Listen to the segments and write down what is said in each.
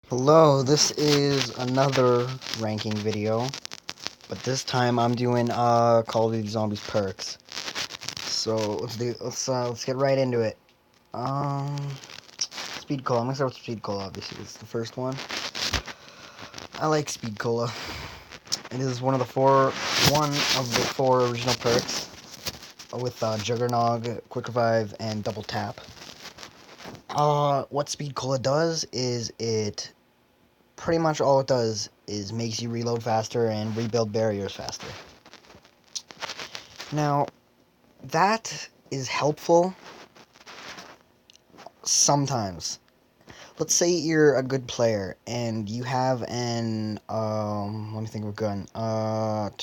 Hello, this is another ranking video, but this time I'm doing Call of Duty Zombies Perks. So let's get right into it. Um, Speed Cola. I'm gonna start with Speed Cola. Obviously, it's the first one. I like Speed Cola. It is one of the four original perks with Juggernog, Quick Revive, and Double Tap. What Speed Cola does is it pretty much all it does is makes you reload faster and rebuild barriers faster. Now, that is helpful sometimes. Let's say you're a good player and you have let me think of a gun. An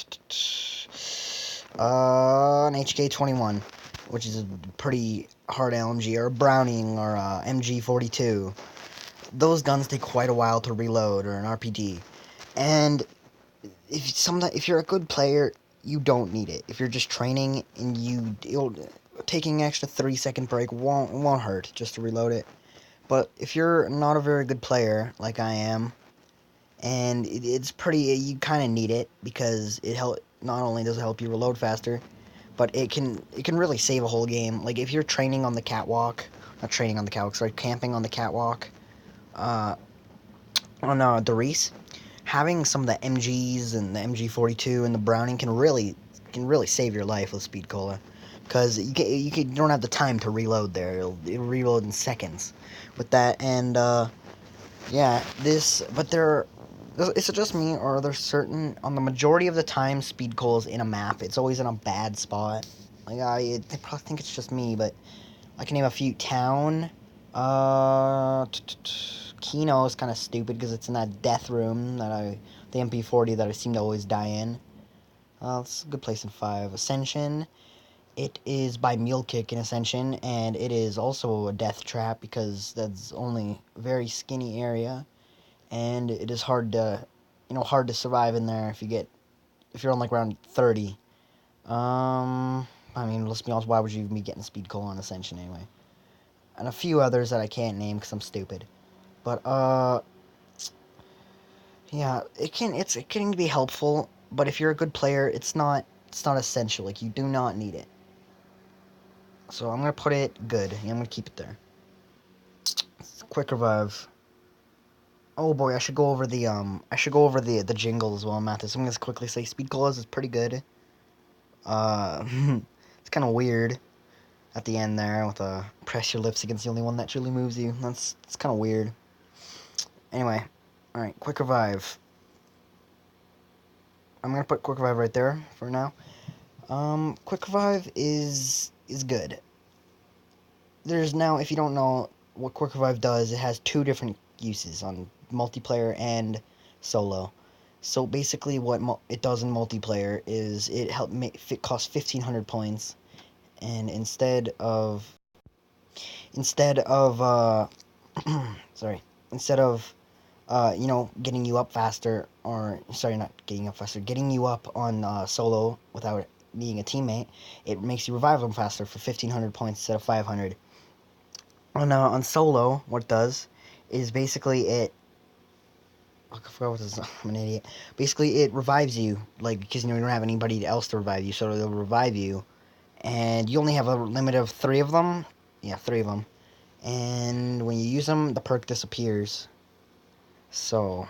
HK-21, which is a pretty hard LMG, or a Browning, or a MG-42. Those guns take quite a while to reload, or an RPG. And if you're a good player, you don't need it. If you're just training and taking an extra 3-second break won't hurt just to reload it. But if you're not a very good player like I am, and you kind of need it because not only does it help you reload faster, but it can really save a whole game. Like if you're training on the catwalk, not training on the catwalk, sorry, camping on the catwalk, uh, on Doris, having some of the MGs and the MG-42 and the Browning can really save your life with Speed Cola, because you don't have the time to reload there. It'll reload in seconds with that. And yeah, is it just me, or are there certain, on the majority of the time Speed Cola is in a map, it's always in a bad spot? Like I probably think it's just me, but I can name a few. Town, uh, Kino is kind of stupid because it's in that death room the MP40 that I seem to always die in. It's a good place in 5. Ascension, it is by Mule Kick in Ascension, and it is also a death trap because that's only a very skinny area, and it is hard to survive in there if you're on like round 30. I mean, let's be honest, why would you even be getting Speed Cola on Ascension anyway? And a few others that I can't name because I'm stupid. But yeah, it can be helpful, but if you're a good player, it's not essential. Like, you do not need it. So I'm gonna put it good. Yeah, I'm gonna keep it there. Quick revive. Oh boy, I should go over the jingle as well, Mathis. I'm gonna quickly say Speed Colas is pretty good. Uh, it's kind of weird at the end there with press your lips against the only one that truly moves you. It's kind of weird. Anyway, all right, quick revive. I'm gonna put quick revive right there for now. Quick revive is good. There's now, if you don't know what quick revive does, it has two different uses on multiplayer and solo. So basically, what it does in multiplayer is it costs 1,500 points, and instead of sorry, instead of getting you up faster, or sorry, not getting up faster, getting you up on solo without needing a teammate, it makes you revive them faster for 1,500 points instead of 500. On solo, what it does is basically I forgot what this is. I'm an idiot. Basically, it revives you, like, because you don't have anybody else to revive you, so it'll revive you, and you only have a limit of 3 of them. Yeah, 3 of them. And when you use them, the perk disappears. So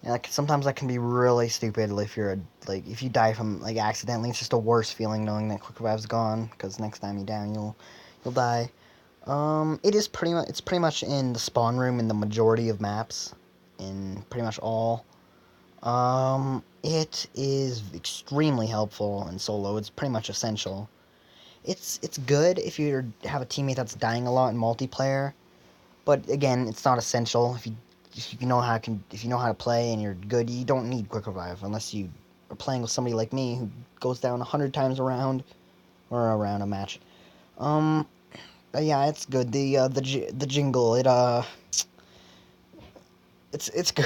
yeah, like, sometimes that can be really stupid if you die from, like, accidentally. It's just a worse feeling knowing that quick revive's gone, because next time you down, you'll die. It's pretty much in the spawn room in the majority of maps, in pretty much all. It is extremely helpful in solo. It's pretty much essential. It's good if you have a teammate that's dying a lot in multiplayer, but again, it's not essential. If you know how to play and you're good, you don't need quick revive unless you are playing with somebody like me who goes down 100 times around or around a match. Um, yeah, it's good. The jingle, it's good.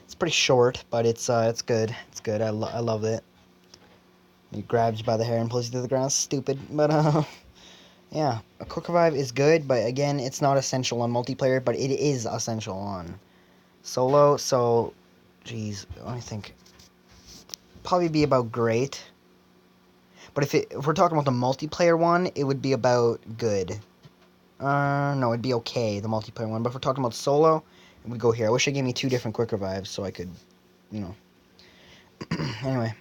It's pretty short, but it's good. It's good. I love it. He grabs you by the hair and pulls you to the ground. Stupid, but yeah, a quick revive is good, but again, it's not essential on multiplayer, but it is essential on Solo, so, geez, let me think. Probably be about great. But if we're talking about the multiplayer one, it would be about good. No, it'd be okay, the multiplayer one. But if we're talking about solo, it would go here. I wish it gave me 2 different quick revives so I could, you know. Anyway,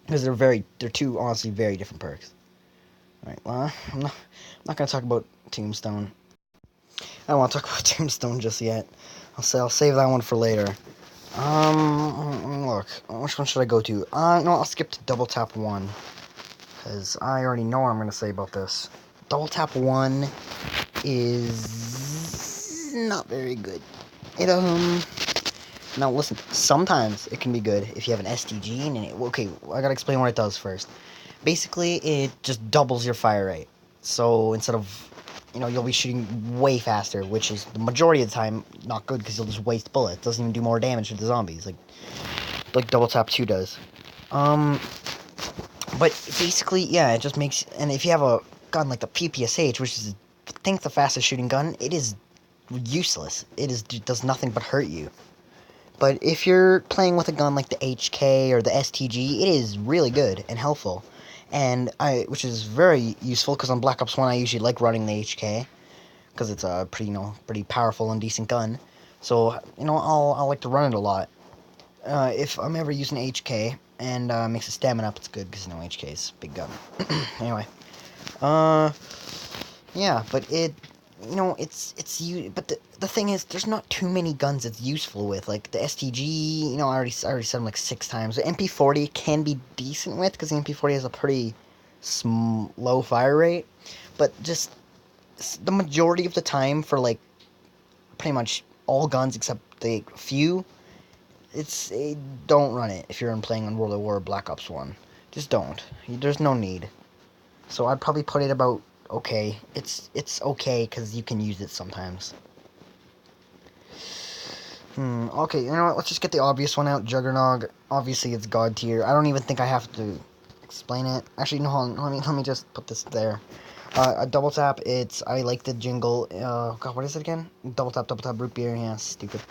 because they're 2 honestly very different perks. Alright, well, I'm not gonna talk about Tombstone. I don't want to talk about Tombstone just yet. I'll save that one for later. Look, which one should I go to? No, I'll skip to Double Tap 1. Because I already know what I'm going to say about this. Double Tap 1 is not very good. Now listen, sometimes it can be good if you have an STG and okay, I gotta explain what it does first. Basically, it just doubles your fire rate. So instead of, you'll be shooting way faster, which is the majority of the time not good because you'll just waste bullets. It doesn't even do more damage to the zombies, like Double Tap 2 does. But basically, yeah, it just makes, and if you have a gun like the PPSH, which is, I think, the fastest shooting gun, it is useless. It does nothing but hurt you. But if you're playing with a gun like the HK or the STG, it is really good and helpful. And which is very useful because on Black Ops 1 I usually like running the HK because it's a pretty powerful and decent gun. So, I'll like to run it a lot. If I'm ever using HK and makes the stamina up, it's good because HK is a big gun. Anyway, yeah, but but the thing is, there's not too many guns it's useful with. Like the STG, I already said them like 6 times. The MP40 can be decent with because the MP40 has a pretty low fire rate, but just the majority of the time for like pretty much all guns except the few, don't run it if you're playing on World at War or Black Ops 1. Just don't. There's no need. So I'd probably put it about okay. It's okay because you can use it sometimes. Okay, you know what? Let's just get the obvious one out. Juggernog. Obviously, it's God tier. I don't even think I have to explain it. Actually, no, hold on. Let me just put this there. A double tap. I like the jingle. God, what is it again? Double tap, root beer. Yeah, stupid.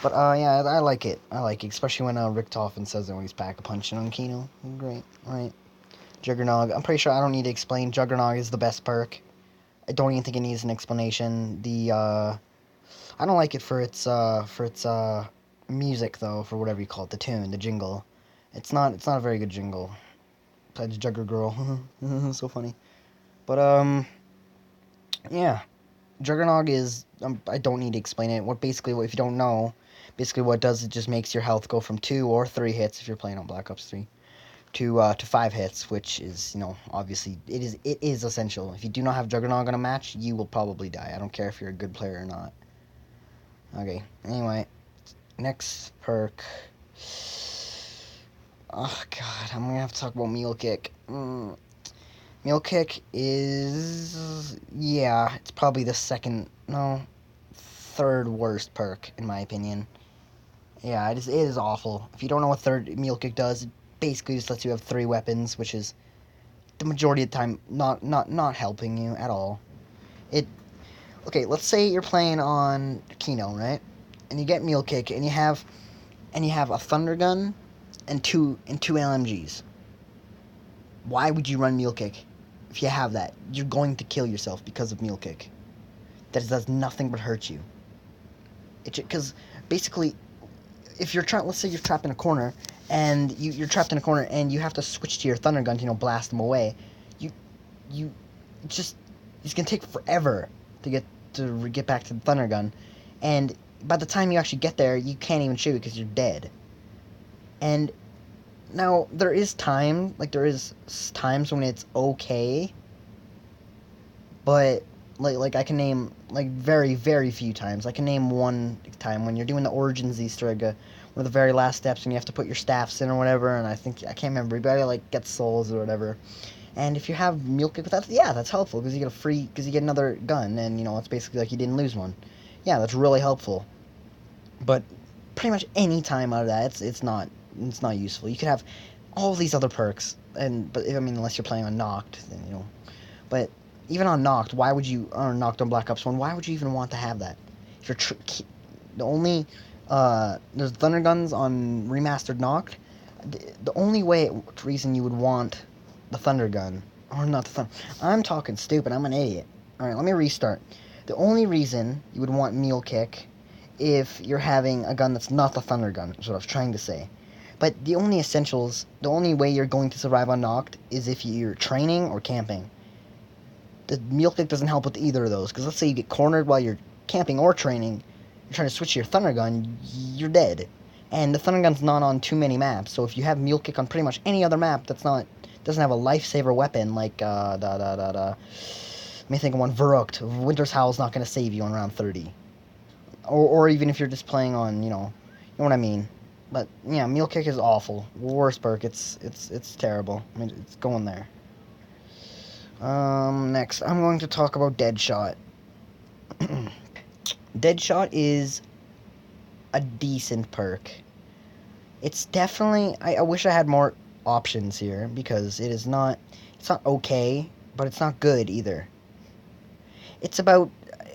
But yeah, I like it. Especially when Richtofen says it when he's pack-a-punching on Kino. Great, right? Juggernog. I'm pretty sure I don't need to explain. Juggernog is the best perk. I don't even think it needs an explanation. I don't like it for its music though, for whatever you call it, the tune, the jingle. It's not a very good jingle. Besides Jugger Girl, so funny. But yeah, Juggernog is. I don't need to explain it. If you don't know, basically what it does, it just makes your health go from 2 or 3 hits if you're playing on Black Ops 3 to 5 hits, which is, obviously it is essential. If you do not have Juggernog in a match, you will probably die. I don't care if you're a good player or not. Okay, anyway, next perk. Oh god, I'm gonna have to talk about Meal Kick. Meal Kick is, yeah, it's probably the third worst perk in my opinion. Yeah, it is awful. If you don't know what third Meal Kick does, it basically just lets you have 3 weapons, which is the majority of the time not helping you at all. Okay, let's say you're playing on Kino, right? And you get Meal Kick, and you have a Thunder Gun and two LMGs. Why would you run Meal Kick if you have that? You're going to kill yourself because of Meal Kick. That does nothing but hurt you. Because basically, if you're let's say you're trapped in a corner, and you're trapped in a corner, and you have to switch to your Thunder Gun to blast them away. It's gonna take forever to get back to the Thunder Gun, and by the time you actually get there, you can't even shoot because you're dead. And now there is times when it's okay, but like I can name very very few times. I can name one time when you're doing the Origins Easter egg, one of the very last steps, and you have to put your staffs in or whatever. And I can't remember. You gotta get souls or whatever. And if you have Meal Kick with that, yeah, that's helpful because you get another gun, and it's basically like you didn't lose one. Yeah, that's really helpful. But pretty much any time out of that, it's not useful. You could have all these other perks, but unless you're playing on Knocked, then But even on Knocked, Knocked on Black Ops 1, why would you even want to have that? If you're There's thunder guns on remastered Noct. The only reason you would want the thunder gun, or not the thunder, I'm talking stupid, I'm an idiot. Alright, let me restart. The only reason you would want Mule Kick if you're having a gun that's not the thunder gun, is what I was trying to say. But the only way you're going to survive on Noct is if you're training or camping. The Mule Kick doesn't help with either of those, because let's say you get cornered while you're camping or training, you're trying to switch to your thunder gun, you're dead. And the thunder gun's not on too many maps, so if you have Mule Kick on pretty much any other map doesn't have a lifesaver weapon like let me think of one. Verrucht. Winter's Howl's not going to save you on round 30. Or even if you're just playing on, you know what I mean. But yeah, Mule Kick is awful. Worst perk. It's terrible. I mean, it's going there. Next, I'm going to talk about Deadshot. Deadshot is a decent perk. It's definitely... I wish I had more options here, because it's not okay, but it's not good either. It's about...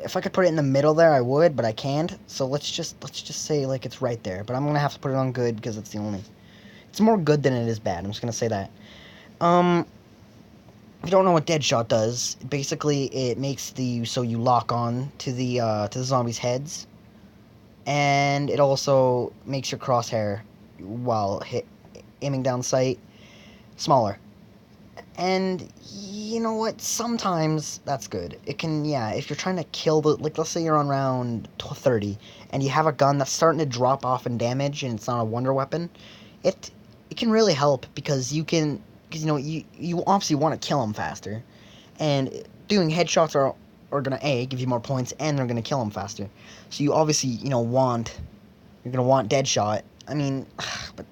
If I could put it in the middle there, I would, but I can't. So let's just say like it's right there. But I'm gonna have to put it on good because it's the only... It's more good than it is bad. I'm just gonna say that. If you don't know what Deadshot does, basically it makes so you lock on to the zombies' heads, and it also makes your crosshair while aiming down sight smaller. And you know what? Sometimes that's good. It can, yeah, if you're trying to kill like, let's say you're on round 30 and you have a gun that's starting to drop off in damage and it's not a wonder weapon, it can really help because you obviously want to kill them faster, and doing headshots are gonna give you more points, and they're gonna kill them faster. So you obviously you're gonna want Deadshot. I mean, but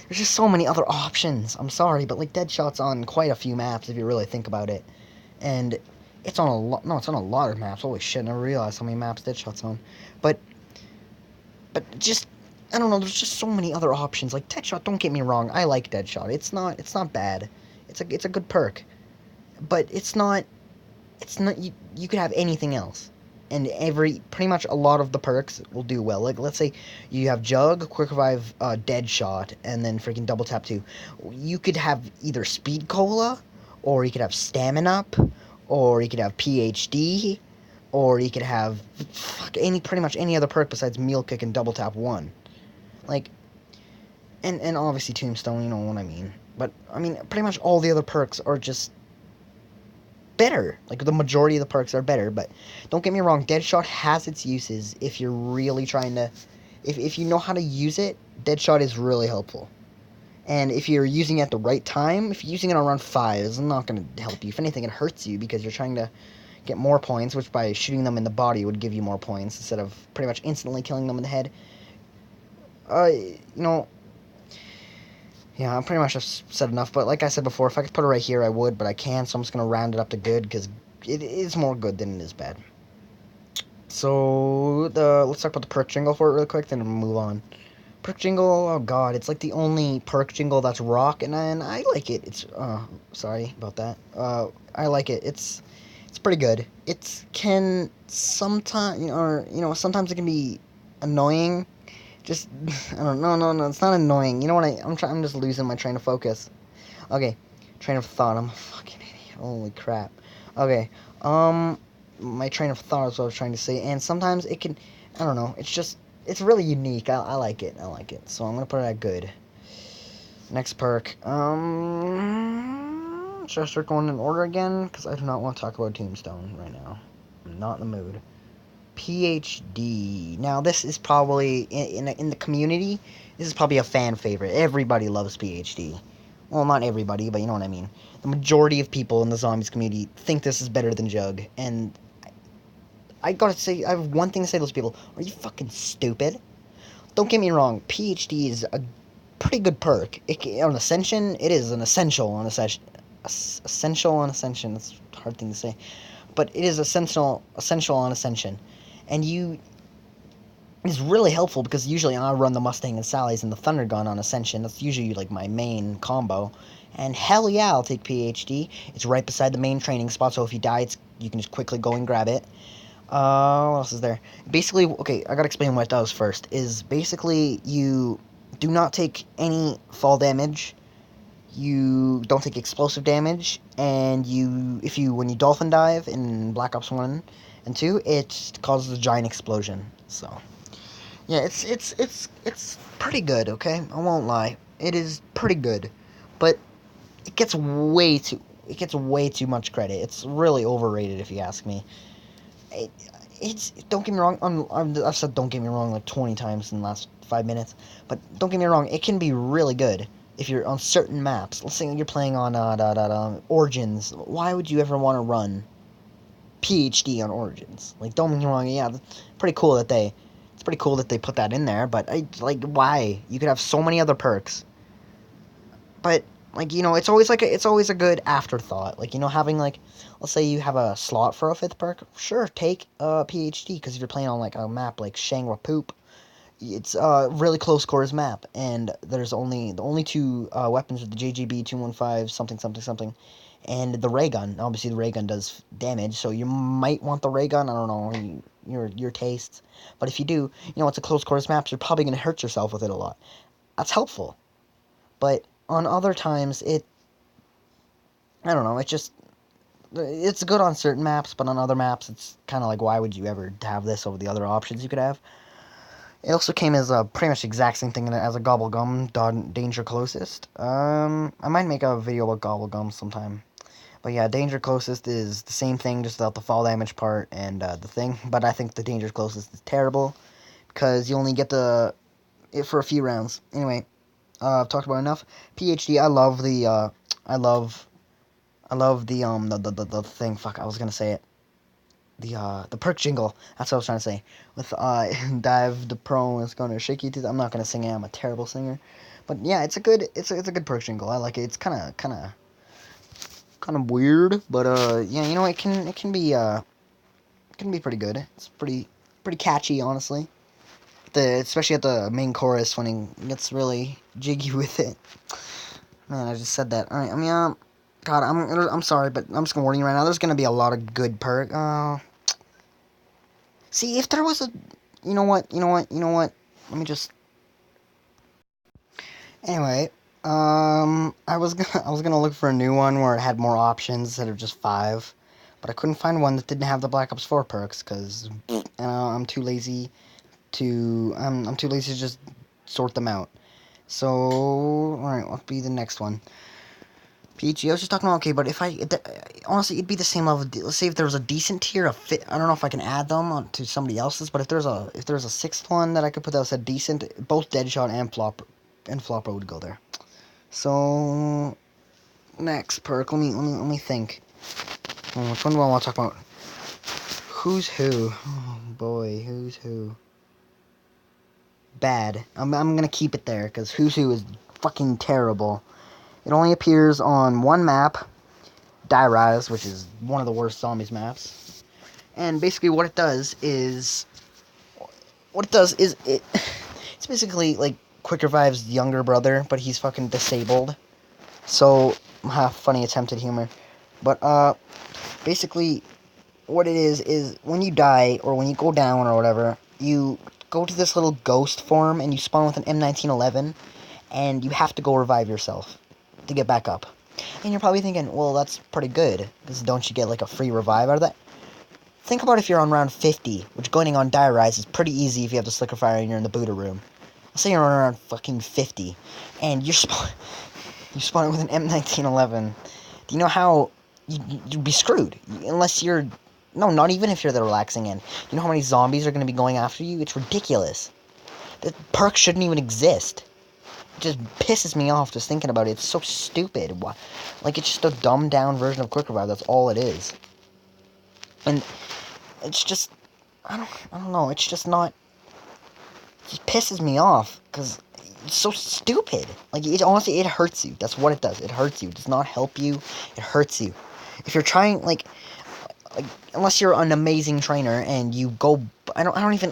there's just so many other options. I'm sorry, but like Deadshot's on quite a few maps if you really think about it, and it's on a lot. No, it's on a lot of maps. Holy shit! I never realized how many maps Deadshot's on. But just I don't know. There's just so many other options. Like Deadshot. Don't get me wrong. I like Deadshot. It's not bad. It's a good perk, but it's not. You could have anything else. And pretty much a lot of the perks will do well. Like, let's say you have Jug, Quick Revive, Deadshot, and then freaking Double Tap 2. You could have either Speed Cola, or you could have Stamina Up, or you could have PhD, or you could have pretty much any other perk besides Mule Kick and Double Tap 1. Like, and obviously Tombstone, you know what I mean. But, I mean, pretty much all the other perks are just better. Like, the majority of the perks are better, but don't get me wrong, Deadshot has its uses if you're really trying to... If you know how to use it, Deadshot is really helpful. And if you're using it at the right time, if you're using it on round 5, it's not going to help you. If anything, it hurts you because you're trying to get more points, which by shooting them in the body would give you more points instead of pretty much instantly killing them in the head. Yeah, I pretty much have said enough, but like I said before, if I could put it right here, I would, but I can't, so I'm just going to round it up to good, because it is more good than it is bad. So, let's talk about the perk jingle for it real quick, then we'll move on. Perk jingle, oh god, it's like the only perk jingle that's rock, and I like it. It's, sorry about that. I like it. It's pretty good. It can sometimes, sometimes it can be annoying. Just, I don't know, no, it's not annoying. You know what, I'm just losing my train of focus. Okay, train of thought, I'm a fucking idiot, holy crap. Okay, my train of thought is what I was trying to say, and sometimes it can, I don't know, it's really unique. I like it, so I'm gonna put it at good. Next perk, should I start going in order again? Because I do not want to talk about Tombstone right now. I'm not in the mood. PhD. Now, this is probably, in the community, this is probably a fan favorite. Everybody loves PhD. Well, not everybody, but you know what I mean. The majority of people in the zombies community think this is better than Jug, and I gotta say, I have one thing to say to those people. Are you fucking stupid? Don't get me wrong, PhD is a pretty good perk. On Ascension, it is an essential on Ascension. Essential on Ascension, that's a hard thing to say. But it is essential on Ascension. And it's really helpful because usually I run the Mustang and Sally's and the Thunder Gun on Ascension. That's usually like my main combo. And hell yeah, I'll take PhD. It's right beside the main training spot, so if you die, you can just quickly go and grab it. What else is there? Basically, okay, I gotta explain what it does first. Is basically you do not take any fall damage. You don't take explosive damage, and when you dolphin dive in Black Ops 1 and 2, it causes a giant explosion. So yeah, it's pretty good. Okay, I won't lie, it is pretty good, but it gets way too much credit. It's really overrated if you ask me. It, it's don't get me wrong. I've said don't get me wrong like 20 times in the last 5 minutes, but don't get me wrong. It can be really good if you're on certain maps. Let's say you're playing on Origins. Why would you ever want to run PhD on Origins? Like, don't get me wrong. Yeah, it's pretty cool that they put that in there. But why? You could have so many other perks. But it's always a good afterthought. Like, having like, let's say you have a slot for a fifth perk. Sure, take a PhD, because if you're playing on like a map like Shangri Poop, it's a really close quarters map, and there's the only two weapons are the JGB 215 something something something, and the ray gun. Obviously, the ray gun does damage, so you might want the ray gun. I don't know your tastes, but if you do, it's a close quarters map, so you're probably gonna hurt yourself with it a lot. That's helpful, but on other times I don't know. It's good on certain maps, but on other maps, it's kind of like, why would you ever have this over the other options you could have? It also came as a pretty much the exact same thing as a Gobblegum, Danger Closest. I might make a video about Gobblegum sometime. But yeah, Danger Closest is the same thing, just without the fall damage part and the thing. But I think the Danger Closest is terrible, because you only get it for a few rounds. Anyway, I've talked about enough. PhD, I love the thing. Fuck, I was gonna say it. The perk jingle. That's what I was trying to say. With dive the pro is gonna shake you to. I'm not gonna sing it. I'm a terrible singer. But yeah, it's a good perk jingle. I like it. It's kind of weird, but yeah, it can be pretty good. It's pretty catchy, honestly. Especially at the main chorus when he gets really jiggy with it. Man, I just said that. All right, I mean, God, I'm sorry, but I'm just gonna warn you right now. There's gonna be a lot of good perk. See, if there was a, you know what. Let me just. Anyway, I was gonna look for a new one where it had more options instead of just 5, but I couldn't find one that didn't have the Black Ops 4 perks, because I'm too lazy I'm too lazy to just sort them out. So, all right, what'll be the next one? PG, I was just talking about, okay, but honestly, it'd be the same level. Let's say if there was a decent tier of fit, I don't know if I can add them to somebody else's, but if there's a sixth one that I could put that said decent, both Deadshot and Flopper would go there. So, next perk, let me think. Which one do I want to talk about? Who's who? Oh boy, who's who? Bad. I'm gonna keep it there, because who's who is fucking terrible. It only appears on one map, Die Rise, which is one of the worst zombies maps. And basically what it does is it's basically like Quick Revive's younger brother, but he's fucking disabled. So, funny attempted humor. But basically what it is when you die or when you go down or whatever, you go to this little ghost form and you spawn with an M1911, and you have to go revive yourself to get back up. And you're probably thinking, well, that's pretty good, because don't you get like a free revive out of that? Think about if you're on round 50, which going on Die Rise is pretty easy if you have the Slicker Fire and you're in the Buddha room. Let's say you're on around fucking 50, and you're spawning with an M1911. Do you know how you'd be screwed? Unless you're... No, not even if you're the relaxing end. You know how many zombies are going to be going after you? It's ridiculous. The perk shouldn't even exist. It just pisses me off just thinking about it. It's so stupid. Like, it's just a dumbed down version of Quick Revive. That's all it is. And it's just... I don't know. It's just not... It just pisses me off, because it's so stupid. Like, honestly, it hurts you. That's what it does. It hurts you. It does not help you. It hurts you. If you're trying, like, unless you're an amazing trainer and you go... I don't even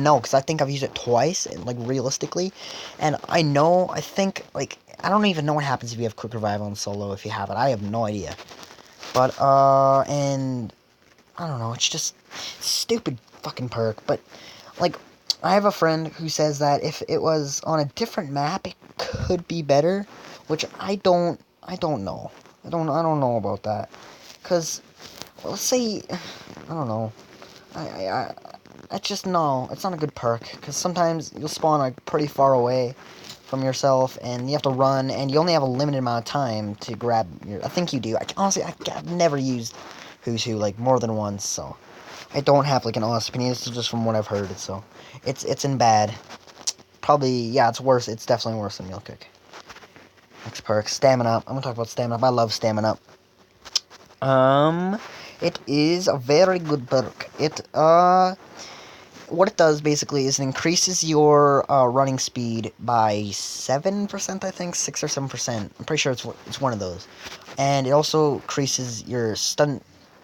know, because I think I've used it twice, like, realistically. And I don't even know what happens if you have Quick Revive on solo if you have it. I have no idea. But, and... I don't know, it's just stupid fucking perk. But, like, I have a friend who says that if it was on a different map, it could be better, which I don't know. I don't know about that. Because, well, let's say, I don't know. I just know it's not a good perk, because sometimes you'll spawn like pretty far away from yourself, and you have to run, and you only have a limited amount of time to grab your... I think you do. Honestly, I've never used Who's Who, like, more than once, so... I don't have, like, an honest opinion. This is just from what I've heard, so... It's in bad. Probably, yeah, it's worse. It's definitely worse than Meal Cook. Next perk, Stamina Up. I'm gonna talk about Stamina Up. I love Stamina Up. It is a very good perk. What it does, basically, is it increases your running speed by 7%, I think? 6 or 7%. I'm pretty sure it's one of those. And it also increases your stun,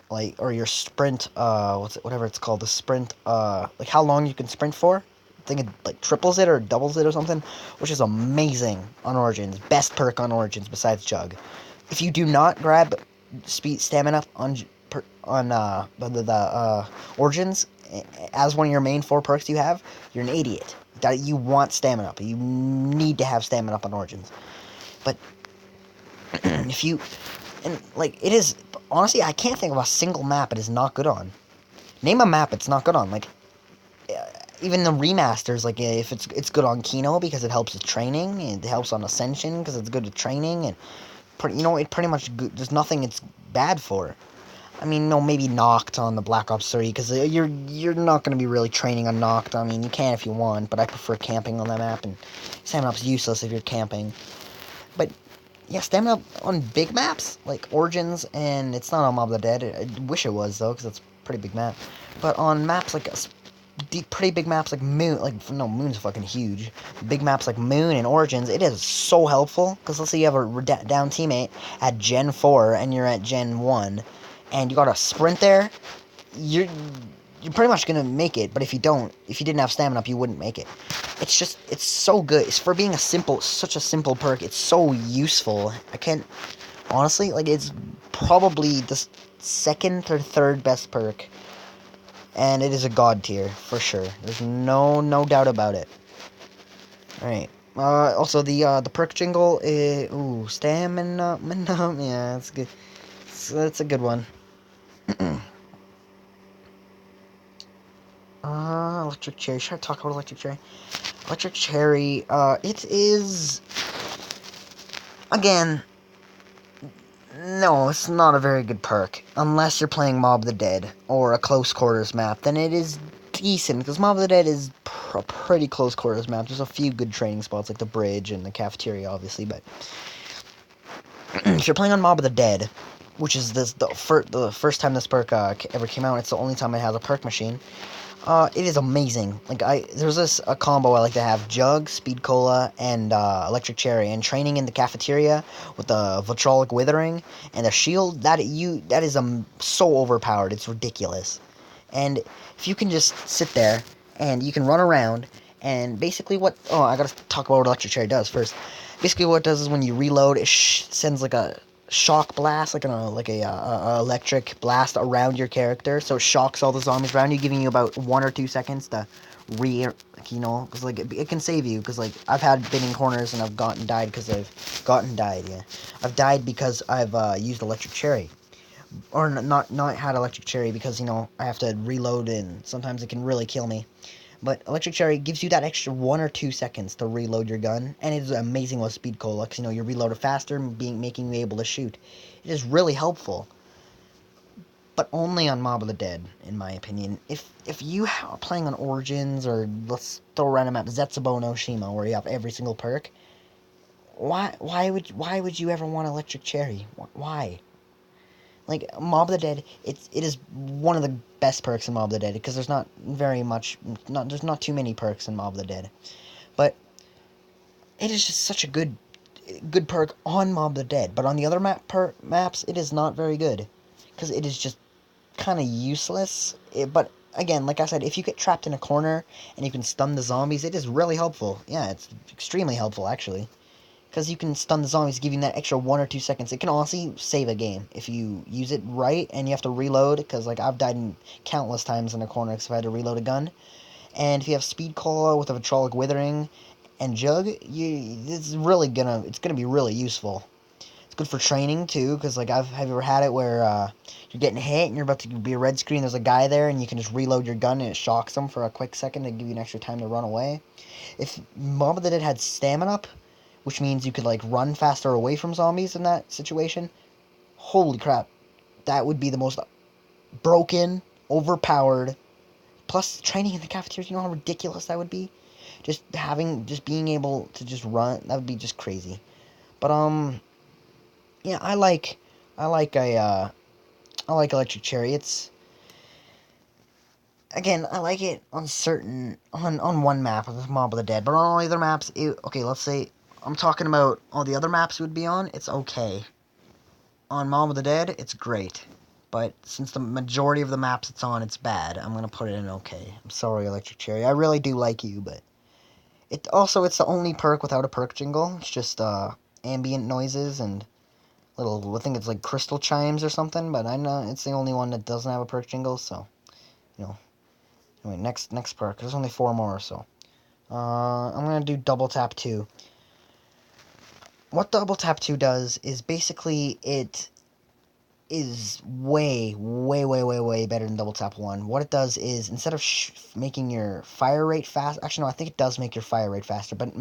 like, or your sprint, whatever it's called, the sprint, like, how long you can sprint for. I think it, like, triples it or doubles it or something, which is amazing on Origins. Best perk on Origins besides Jug. If you do not grab stamina on the Origins as one of your main 4 perks you have, you're an idiot. You want stamina up. You need to have stamina up on Origins. But if you... And, like, it is... Honestly, I can't think of a single map it is not good on. Name a map it's not good on. Like, even the remasters, like, if it's good on Kino because it helps with training, and it helps on Ascension because it's good at training, and, it pretty much... There's nothing it's bad for. I mean, no, maybe Noct on the Black Ops 3, because you're not going to be really training on Noct. I mean, you can if you want, but I prefer camping on that map, and Stamina Up's useless if you're camping. But, yeah, Stamina Up on big maps, like Origins, and it's not on Mob of the Dead. I wish it was, though, because it's a pretty big map. But on maps like pretty big maps like Moon, no, Moon's fucking huge. Big maps like Moon and Origins, it is so helpful, because let's say you have a down teammate at Gen 4, and you're at Gen 1, and you gotta sprint there, you're pretty much gonna make it. But if you didn't have stamina up, you wouldn't make it. It's so good. It's for being such a simple perk. It's so useful. I can't, honestly, like, it's probably the second or third best perk, and it is a god tier for sure. There's no doubt about it. All right. Also the perk jingle is stamina. Yeah, it's good. That's a good one. Electric Cherry. Should I talk about Electric Cherry? Electric Cherry, it is... Again, no, it's not a very good perk. Unless you're playing Mob of the Dead, or a close quarters map, then it is decent, because Mob of the Dead is a pretty close quarters map. There's a few good training spots, like the bridge and the cafeteria, obviously, but... if you're playing on Mob of the Dead, which is the first time this perk ever came out, it's the only time it has a perk machine, it is amazing. Like, there's a combo I like to have: Jug, Speed Cola, and Electric Cherry. And training in the cafeteria with the Vitrolic Withering and the shield, that is so overpowered, it's ridiculous. And if you can just sit there and you can run around, and basically I gotta talk about what Electric Cherry does first. Basically what it does is when you reload, it sends like a shock blast, like a electric blast around your character, so it shocks all the zombies around you, giving you about 1 or 2 seconds to because like it can save you, because like I've been in corners and I've died because I've died because I've used Electric Cherry, or not had Electric Cherry, because I have to reload, and sometimes it can really kill me. But Electric Cherry gives you that extra 1 or 2 seconds to reload your gun, and it is amazing with Speed Cola, because, you reload it faster, making you able to shoot. It is really helpful, but only on Mob of the Dead, in my opinion. If you are playing on Origins, or let's throw a random map, Zetsubo no Shima, where you have every single perk, why would you ever want Electric Cherry? Why? Like, Mob of the Dead, it is one of the best perks in Mob of the Dead, because there's not too many perks in Mob of the Dead. But it is just such a good perk on Mob of the Dead. But on the other maps, it is not very good, because it is just kind of useless. But again, like I said, if you get trapped in a corner and you can stun the zombies, it is really helpful. Yeah, it's extremely helpful, actually. because you can stun the zombies, giving that extra 1 or 2 seconds. It can honestly save a game if you use it right, and you have to reload, because like I've died countless times in a corner because I had to reload a gun. And if you have speed call with a vitrolic withering and jug, it's gonna be really useful. It's good for training too, because like have you ever had it where you're getting hit and you're about to be a red screen, there's a guy there, and you can just reload your gun and it shocks them for a quick second to give you an extra time to run away. If Mob of the Dead had stamina up, which means you could like run faster away from zombies in that situation, holy crap, that would be the most broken, overpowered. Plus training in the cafeteria, you know how ridiculous that would be? Just being able to just run, that would be just crazy. But yeah, I like I like electric chariots. Again, I like it on one map with Mob of the Dead, but on all the other maps, okay, let's say I'm talking about all the other maps it would be on, it's okay. On Mob of the Dead, it's great. But since the majority of the maps it's on, it's bad, I'm gonna put it in okay. I'm sorry, Electric Cherry. I really do like you, but it's the only perk without a perk jingle. It's just ambient noises and little, I think it's like crystal chimes or something, but I know it's the only one that doesn't have a perk jingle, so you know. Anyway, next perk. There's only 4 more, so I'm gonna do double tap 2. What double tap 2 does is basically it is way better than double tap 1. What it does is instead of making your fire rate fast, actually no, I think it does make your fire rate faster, but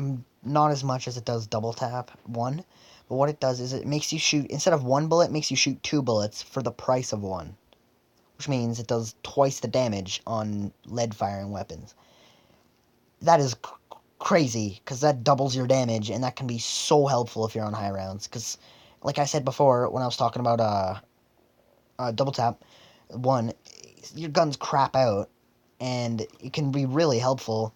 not as much as it does double tap 1. But what it does is it makes you shoot, instead of 1 bullet, it makes you shoot 2 bullets for the price of 1, which means it does twice the damage on lead firing weapons. That is crazy, because that doubles your damage, and that can be so helpful if you're on high rounds, because like I said before when I was talking about double tap 1, your guns crap out, and it can be really helpful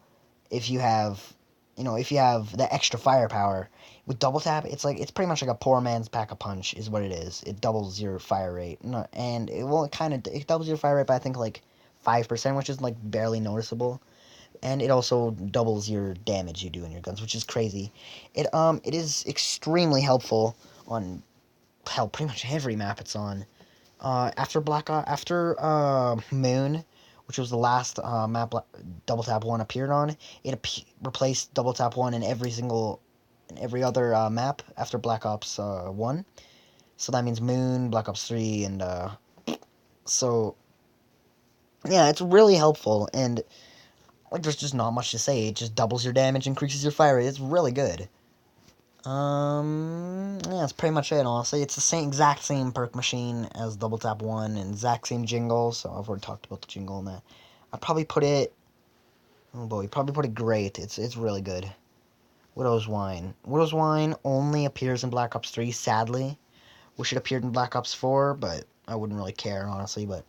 if you have, if you have the extra firepower. With double tap, it's pretty much like a poor man's pack a punch is what it is. It doubles your fire rate, and it doubles your fire rate by I think like 5%, which is like barely noticeable, and it also doubles your damage you do in your guns, which is crazy. It is extremely helpful on hell pretty much every map it's on. After Moon, which was the last map Double Tap 1 appeared on, it replaced Double Tap 1 in every other map after Black Ops 1. So that means Moon, Black Ops 3, and so yeah, it's really helpful, and like there's just not much to say. It just doubles your damage, increases your fire rate. It's really good. Yeah, that's pretty much it, honestly. It's the exact same perk machine as Double Tap 1, and exact same jingle, so I've already talked about the jingle and that. I'd probably put it, oh boy, probably put it great. It's really good. Widow's Wine. Widow's Wine only appears in Black Ops 3, sadly. Wish it appeared in Black Ops 4, but I wouldn't really care, honestly, but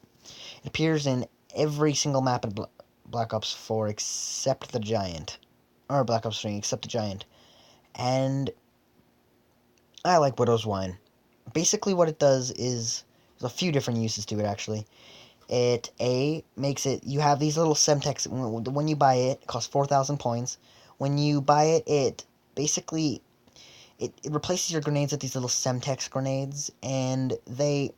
it appears in every single map in Black Ops 4 except the Giant. Or Black Ops 3, except the Giant. And I like Widow's Wine. Basically what it does is, there's a few different uses to it, actually. It, makes it, you have these little Semtex, when you buy it, it costs 4,000 points. When you buy it, it basically, it replaces your grenades with these little Semtex grenades, and they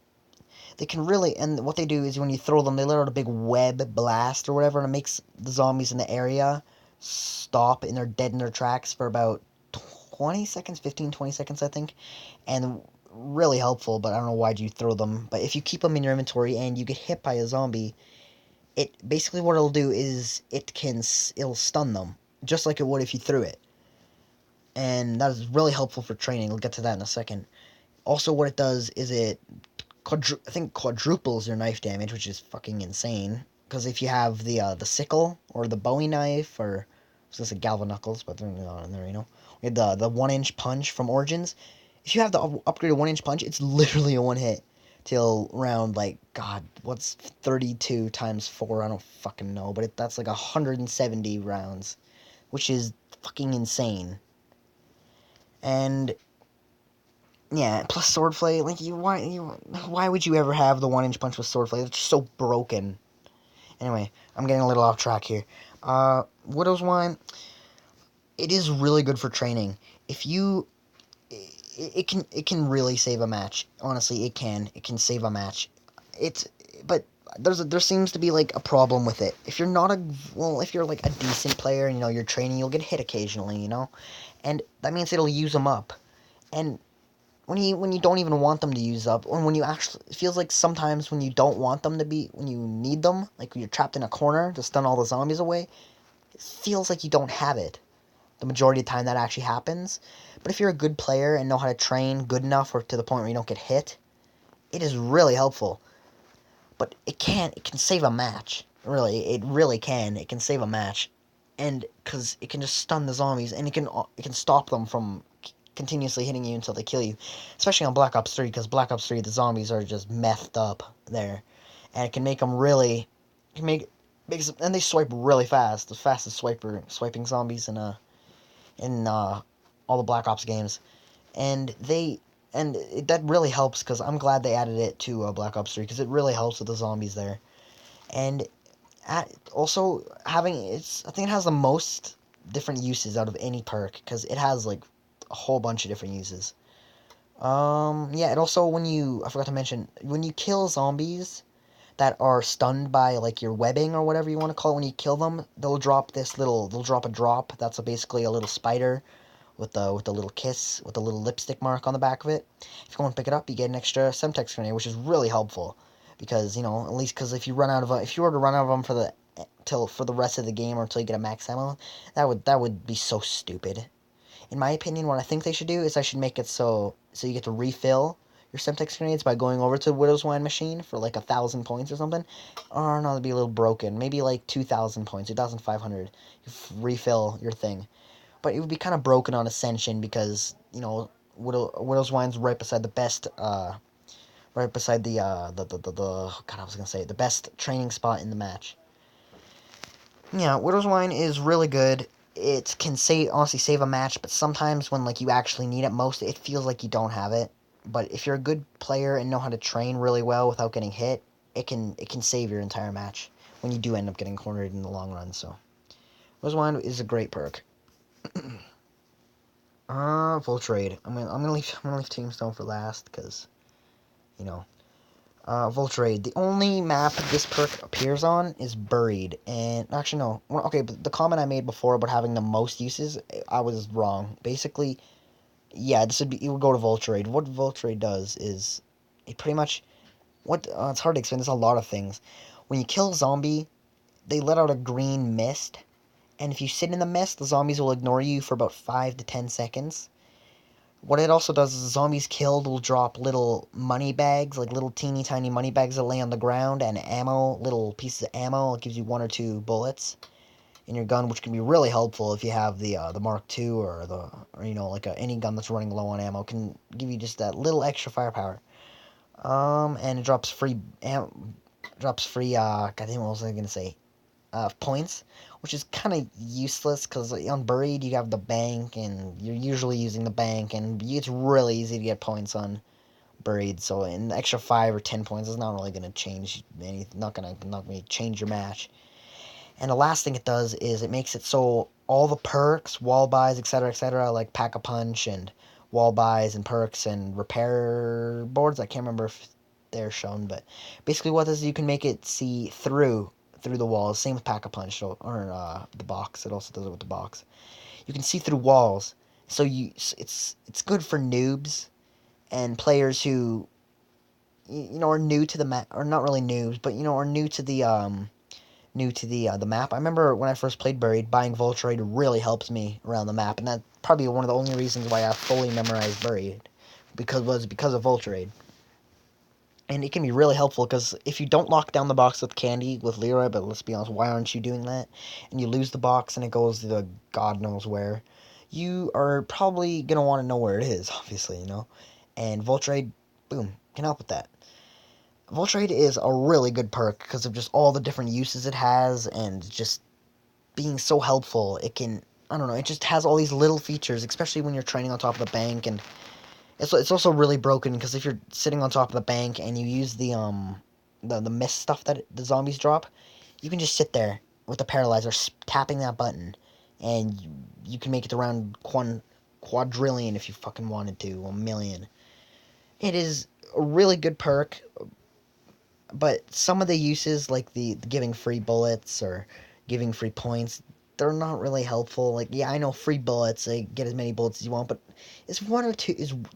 can really, and what they do is when you throw them, they let out a big web blast or whatever, and it makes the zombies in the area stop, and they're dead in their tracks for about 20 seconds, 15, 20 seconds, I think, and really helpful, but I don't know why'd you throw them, but if you keep them in your inventory and you get hit by a zombie, it, basically what it'll do is, it'll stun them, just like it would if you threw it, and that is really helpful for training. We'll get to that in a second. Also, what it does is it I think quadruples your knife damage, which is fucking insane. Because if you have the sickle or the Bowie knife, or I was gonna say Galva Knuckles, but they're not in there, you know. We had the 1-inch punch from Origins. If you have the upgraded 1-inch punch, it's literally a one hit till round like God, what's 32 times 4? I don't fucking know, but that's like 170 rounds, which is fucking insane. And yeah, plus swordplay. Like why would you ever have the 1-inch punch with swordplay? It's just so broken. Anyway, I'm getting a little off track here. Widow's Wine. It is really good for training. If you it can really save a match. Honestly, it can save a match. It's but there seems to be like a problem with it. If you're not a well, if you're like a decent player and you're training, you'll get hit occasionally, and that means it'll use them up. And when you don't even want them to use up, or when you actually, it feels like sometimes when you don't want them to be, when you need them, like when you're trapped in a corner to stun all the zombies away, it feels like you don't have it. The majority of the time that actually happens. But if you're a good player and know how to train good enough or to the point where you don't get hit, it is really helpful. But it can save a match. Really, it really can. It can save a match. And because it can just stun the zombies, and it can stop them from continuously hitting you until they kill you. Especially on Black Ops 3, because Black Ops 3, the zombies are just methed up there. And it can make them really, it can and they swipe really fast. The fastest swiping zombies in all the Black Ops games, and that really helps because I'm glad they added it to Black Ops 3 because it really helps with the zombies there, and also I think it has the most different uses out of any perk because it has like a whole bunch of different uses. Yeah, and also I forgot to mention, when you kill zombies that are stunned by like your webbing or whatever you want to call it, when you kill them, they'll drop a drop that's basically a little spider with the little kiss, with the little lipstick mark on the back of it. If you go and pick it up, you get an extra Semtex grenade, which is really helpful because at least because if you were to run out of them for the rest of the game or until you get a max ammo, that would be so stupid. In my opinion, what I think they should do is I should make it so you get to refill your Semtex grenades by going over to Widow's Wine machine for like 1,000 points or something. Or no, it'd be a little broken. Maybe like 2,000 points, 2,500. You refill your thing. But it would be kind of broken on Ascension because Widow's Wine's right beside the best, right beside the God, I was gonna say the best training spot in the match. Yeah, Widow's Wine is really good. It can honestly save a match, but sometimes when like you actually need it most, it feels like you don't have it. But if you're a good player and know how to train really well without getting hit, it can save your entire match when you do end up getting cornered in the long run. So Widow's Wine is a great perk. Full trade. I'm gonna leave Tombstone for last because you know. Full trade. The only map this perk appears on is Buried, and actually no. Well, okay, but the comment I made before about having the most uses, I was wrong. Basically, yeah, it would go to Voltrade. What Voltrade does is it pretty much it's hard to explain. There's a lot of things. When you kill a zombie, they let out a green mist, and if you sit in the mist, the zombies will ignore you for about 5 to 10 seconds. What it also does is the zombies killed will drop little money bags, like little teeny tiny money bags that lay on the ground, and ammo, little pieces of ammo. It gives you 1 or 2 bullets in your gun, which can be really helpful if you have the Mark II or like any gun that's running low on ammo. Can give you just that little extra firepower. And it drops free. Goddamn, what was I gonna say? Points, which is kind of useless because on Buried you have the bank and you're usually using the bank, and it's really easy to get points on Buried. So an extra 5 or 10 points is not really gonna change anything. Not gonna change your match. And the last thing it does is it makes it so all the perks, wall buys, etc., like Pack a Punch and wall buys and perks and repair boards. I can't remember if they're shown, but basically what this is, you can make it see through the walls. Same with Pack a Punch or the box. It also does it with the box. You can see through walls, so it's good for noobs and players who are new to the map, or not really noobs, but are new to the map. I remember when I first played Buried, buying Voltrade really helps me around the map, and that's probably one of the only reasons why I fully memorized Buried, because of Voltrade. And it can be really helpful because if you don't lock down the box with candy with Leroy, but let's be honest, why aren't you doing that? And you lose the box and it goes to God knows where, you are probably gonna want to know where it is, obviously. And Voltrade, boom, can help with that. Voltrade is a really good perk because of just all the different uses it has and just being so helpful. I don't know, it just has all these little features, especially when you're training on top of the bank, and it's also really broken because if you're sitting on top of the bank and you use the mist stuff that the zombies drop, you can just sit there with the paralyzer tapping that button, and you can make it around quadrillion if you fucking wanted to, a million. It is a really good perk, but some of the uses, like the giving free bullets or giving free points, they're not really helpful. Like, yeah, I know free bullets, like, get as many bullets as you want, but is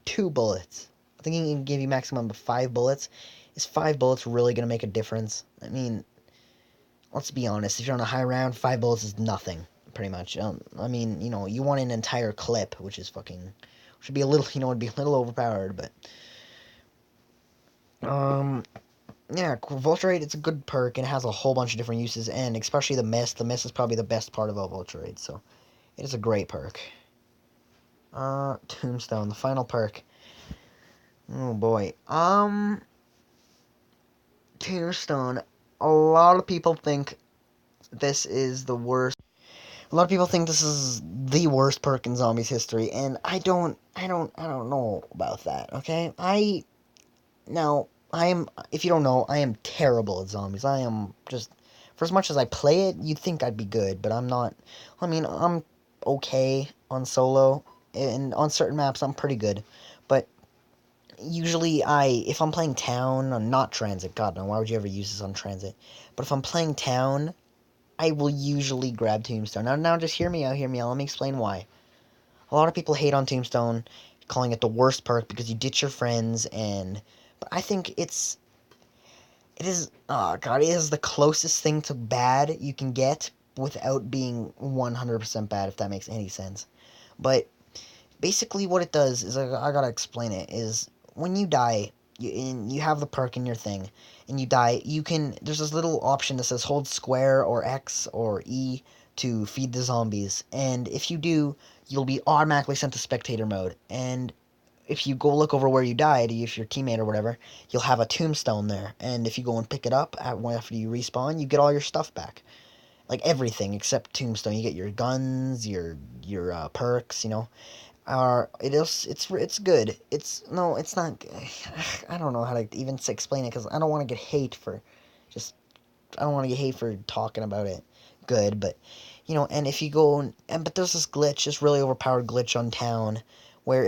two bullets? I think he can give you maximum of 5 bullets. Is 5 bullets really going to make a difference? I mean, let's be honest. If you're on a high round, 5 bullets is nothing, pretty much. I mean, you want an entire clip, which is fucking... Should be a little, it'd be a little overpowered, but... Yeah, Vulture Raid, it's a good perk, and it has a whole bunch of different uses, and especially the mist. The mist is probably the best part about Vulture Raid, so it is a great perk. Tombstone, the final perk. Oh boy. Tombstone. A lot of people think this is the worst. A lot of people think this is the worst perk in Zombies history, and I don't know about that. Okay, now if you don't know, I am terrible at Zombies. I am just, for as much as I play it, you'd think I'd be good, but I'm not. I mean, I'm okay on solo, and on certain maps, I'm pretty good, but usually if I'm playing town or not transit, God no, why would you ever use this on transit? But if I'm playing town, I will usually grab Tombstone. Now just hear me out, let me explain why. A lot of people hate on Tombstone, calling it the worst perk because you ditch your friends, but I think it is, oh god, it is the closest thing to bad you can get without being 100% bad, if that makes any sense. But basically what it does is, I gotta explain it, is when you die, you have the perk in your thing, and you die, there's this little option that says hold square or X or E to feed the zombies, and if you do, you'll be automatically sent to spectator mode, and if you go look over where you died, if your teammate or whatever, you'll have a tombstone there, and if you go and pick it up after you respawn, you get all your stuff back. Like everything except tombstone. You get your guns, your perks, it's good. It's not. I don't know how to even explain it because I don't want to get hate for, just I don't want to get hate for talking about it. Good, but and if you go but there's this glitch, this really overpowered glitch on town, where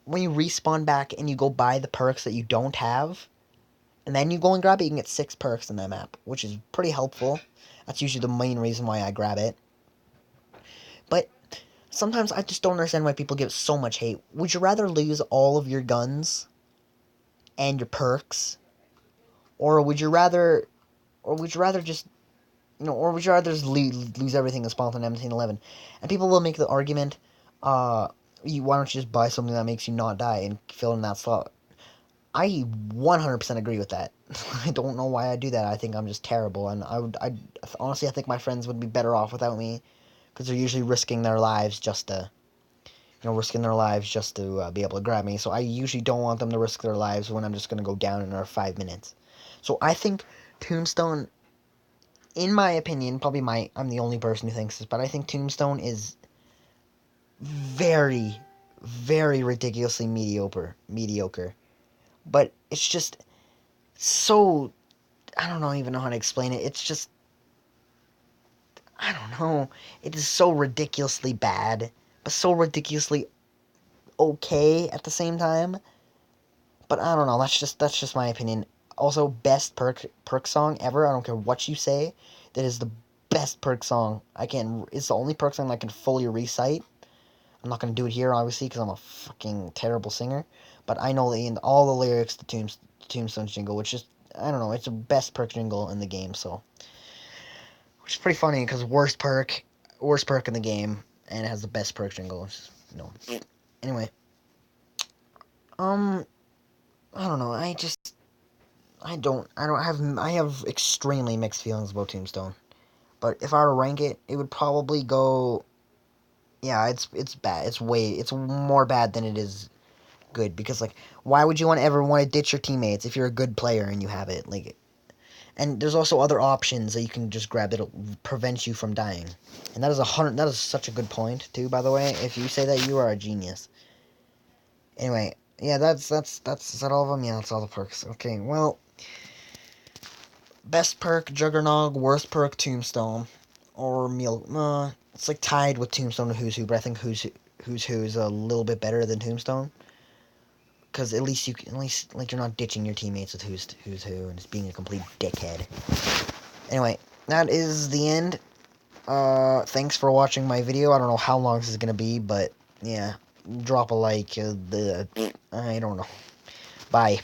when you respawn back and you go buy the perks that you don't have, and then you go and grab it, you can get 6 perks in that map, which is pretty helpful. That's usually the main reason why I grab it. But sometimes I just don't understand why people give so much hate. Would you rather lose all of your guns and your perks, or would you rather, just lose everything and spawn on 1711? And people will make the argument, why don't you just buy something that makes you not die and fill in that slot? I 100% agree with that. I don't know why I do that. I think I'm just terrible, and honestly, I think my friends would be better off without me, because they're usually risking their lives just to, be able to grab me. So I usually don't want them to risk their lives when I'm just gonna go down in another 5 minutes. So I think Tombstone, in my opinion, I'm the only person who thinks this, but I think Tombstone is very, very ridiculously mediocre. But it's just so, I don't even know how to explain it. It's just, I don't know. It is so ridiculously bad, but so ridiculously okay at the same time. But I don't know. That's just my opinion. Also, best perk song ever. I don't care what you say. That is the best perk song. It's the only perk song I can fully recite. I'm not gonna do it here, obviously, because I'm a fucking terrible singer. But I know all the lyrics to Tombstone jingle, which is, I don't know. It's the best perk jingle in the game. So, which is pretty funny because worst perk in the game, and it has the best perk jingle. Anyway, um, I don't know. I have extremely mixed feelings about Tombstone. But if I were to rank it, it would probably go. Yeah, it's bad. It's more bad than it is good, because like, why would you ever want to ditch your teammates if you're a good player and you have it? Like, and there's also other options that you can just grab that'll prevent you from dying. And that is such a good point too, by the way. If you say that, you are a genius. Anyway, yeah, is that all of them? Yeah, that's all the perks. Okay, well, best perk Juggernog, worst perk Tombstone, or Meal. It's like tied with Tombstone and Who's Who, but I think who's a little bit better than Tombstone. Because at least like you're not ditching your teammates with who's who and just being a complete dickhead. Anyway, that is the end. Thanks for watching my video. I don't know how long this is gonna be, but yeah, drop a like. I don't know. Bye.